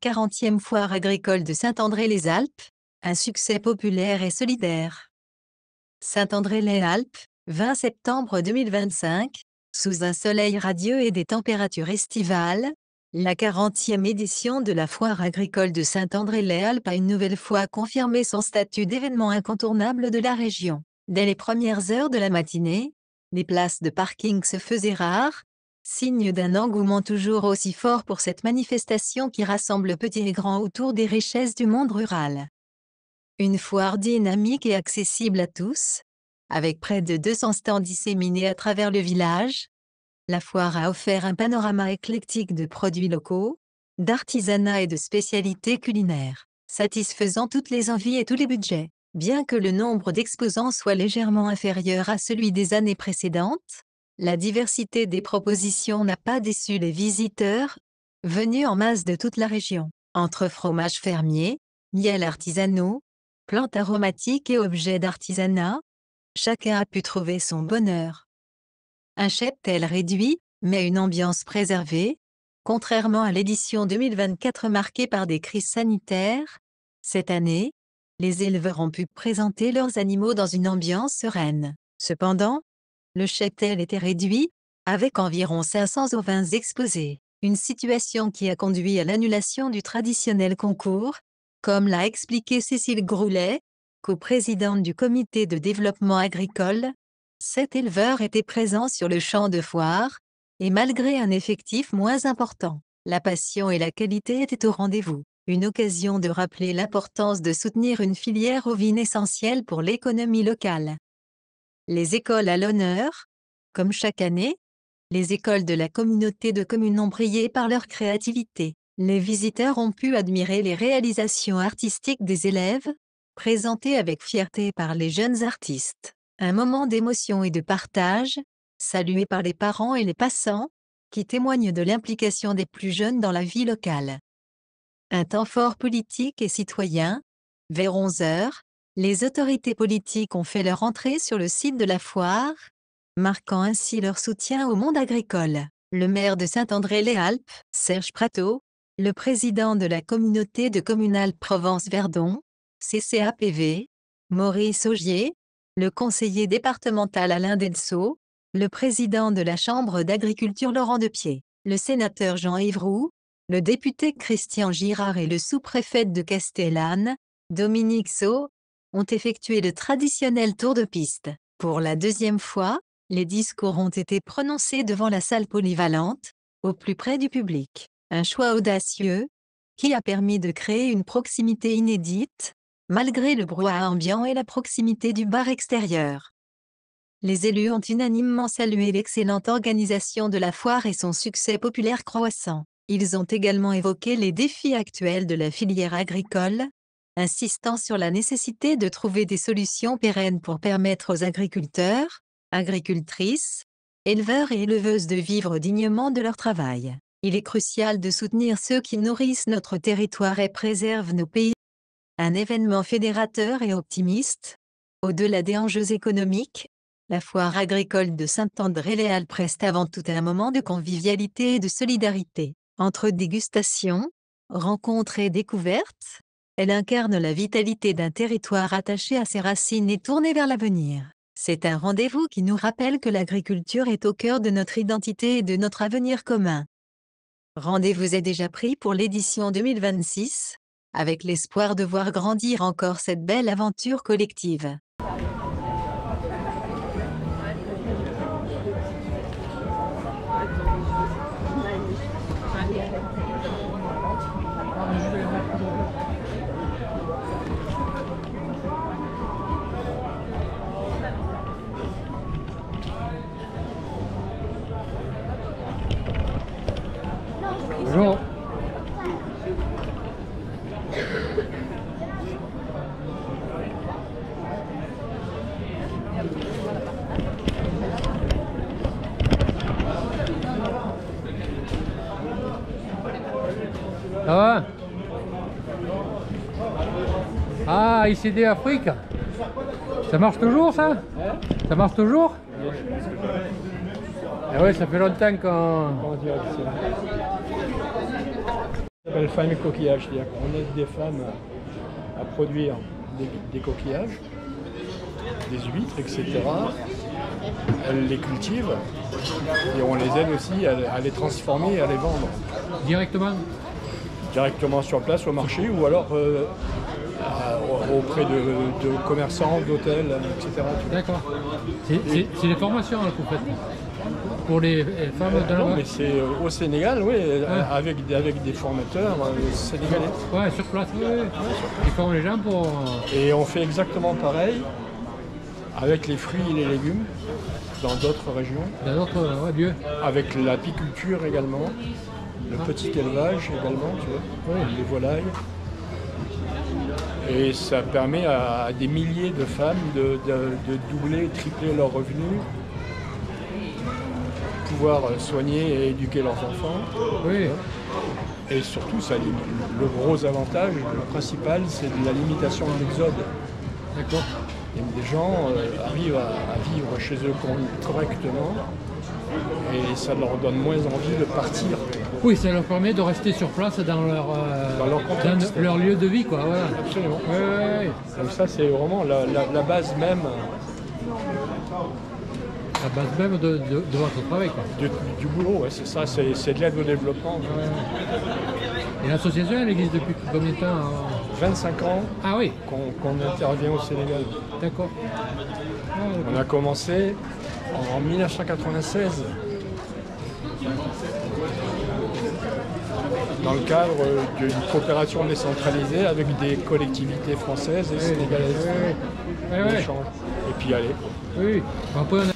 40e foire agricole de Saint-André-les-Alpes, un succès populaire et solidaire. Saint-André-les-Alpes, 20 septembre 2025, sous un soleil radieux et des températures estivales, la 40e édition de la foire agricole de Saint-André-les-Alpes a une nouvelle fois confirmé son statut d'événement incontournable de la région. Dès les premières heures de la matinée, les places de parking se faisaient rares, signe d'un engouement toujours aussi fort pour cette manifestation qui rassemble petits et grands autour des richesses du monde rural. Une foire dynamique et accessible à tous, avec près de 200 stands disséminés à travers le village. La foire a offert un panorama éclectique de produits locaux, d'artisanat et de spécialités culinaires, satisfaisant toutes les envies et tous les budgets. Bien que le nombre d'exposants soit légèrement inférieur à celui des années précédentes, la diversité des propositions n'a pas déçu les visiteurs, venus en masse de toute la région. Entre fromages fermiers, miels artisanaux, plantes aromatiques et objets d'artisanat, chacun a pu trouver son bonheur. Un cheptel réduit, mais une ambiance préservée. Contrairement à l'édition 2024 marquée par des crises sanitaires, cette année, les éleveurs ont pu présenter leurs animaux dans une ambiance sereine. Cependant, le cheptel était réduit, avec environ 500 ovins exposés, une situation qui a conduit à l'annulation du traditionnel concours, comme l'a expliqué Cécile Groulet, coprésidente du comité de développement agricole. 7 éleveurs étaient présents sur le champ de foire, et malgré un effectif moins important, la passion et la qualité étaient au rendez-vous. Une occasion de rappeler l'importance de soutenir une filière ovine essentielle pour l'économie locale. Les écoles à l'honneur. Comme chaque année, les écoles de la communauté de communes ont brillé par leur créativité. Les visiteurs ont pu admirer les réalisations artistiques des élèves, présentées avec fierté par les jeunes artistes. Un moment d'émotion et de partage, salué par les parents et les passants, qui témoignent de l'implication des plus jeunes dans la vie locale. Un temps fort politique et citoyen. Vers 11 heures, les autorités politiques ont fait leur entrée sur le site de la foire, marquant ainsi leur soutien au monde agricole. Le maire de Saint-André-les-Alpes, Serge Prateau, le président de la communauté de communes Alpes-Provence-Verdon, CCAPV, Maurice Augier, le conseiller départemental Alain Denso, le président de la Chambre d'agriculture Laurent Depied, le sénateur Jean-Yves Roux, le député Christian Girard et le sous-préfet de Castellane, Dominique Sau, ont effectué le traditionnel tour de piste. Pour la deuxième fois, les discours ont été prononcés devant la salle polyvalente, au plus près du public. Un choix audacieux, qui a permis de créer une proximité inédite, malgré le brouhaha ambiant et la proximité du bar extérieur. Les élus ont unanimement salué l'excellente organisation de la foire et son succès populaire croissant. Ils ont également évoqué les défis actuels de la filière agricole, insistant sur la nécessité de trouver des solutions pérennes pour permettre aux agriculteurs, agricultrices, éleveurs et éleveuses de vivre dignement de leur travail. Il est crucial de soutenir ceux qui nourrissent notre territoire et préservent nos pays. Un événement fédérateur et optimiste. Au-delà des enjeux économiques, la foire agricole de Saint-André-les-Alpes reste avant tout un moment de convivialité et de solidarité. Entre dégustations, rencontres et découvertes, elle incarne la vitalité d'un territoire attaché à ses racines et tourné vers l'avenir. C'est un rendez-vous qui nous rappelle que l'agriculture est au cœur de notre identité et de notre avenir commun. Rendez-vous est déjà pris pour l'édition 2026, avec l'espoir de voir grandir encore cette belle aventure collective. Bonjour. Ça va? Ah, ICD Afrique. Ça marche toujours ça? Ça marche toujours? Ah ouais, ça fait longtemps qu'on... Ça s'appelle Femmes et Coquillages, c'est-à-dire qu'on aide des femmes à produire des coquillages, des huîtres, etc. Elles les cultivent et on les aide aussi à les transformer et à les vendre. Directement sur place au marché ou alors auprès de commerçants, d'hôtels, etc. D'accord. C'est des formations hein, que vous faites pour les femmes de Non, là-bas. mais c'est au Sénégal, oui, avec des formateurs sénégalais. Ouais, sur place, oui. Ils forment les gens pour... Et on fait exactement pareil avec les fruits et les légumes dans d'autres régions, dans d'autres lieux. avec l'apiculture également, le petit élevage également, tu vois, les volailles. Et ça permet à des milliers de femmes de doubler, tripler leurs revenus, pouvoir soigner et éduquer leurs enfants. Oui. Et surtout, le gros avantage, le principal, c'est de la limitation de l'exode. D'accord. Et des gens arrivent à vivre chez eux correctement et ça leur donne moins envie de partir. Oui, ça leur permet de rester sur place dans leur lieu de vie, quoi. Voilà. Absolument. Ouais. Donc ça, c'est vraiment la base même La base même de votre travail, quoi. du boulot. Ouais, c'est ça, c'est de l'aide au développement. Et l'association, elle existe depuis combien de temps 25 ans Ah oui, qu'on intervient au Sénégal. d'accord. On a commencé en 1996 dans le cadre d'une coopération décentralisée avec des collectivités françaises et sénégalaises. Ouais. D'échange. Et puis allez. Oui. Après, on a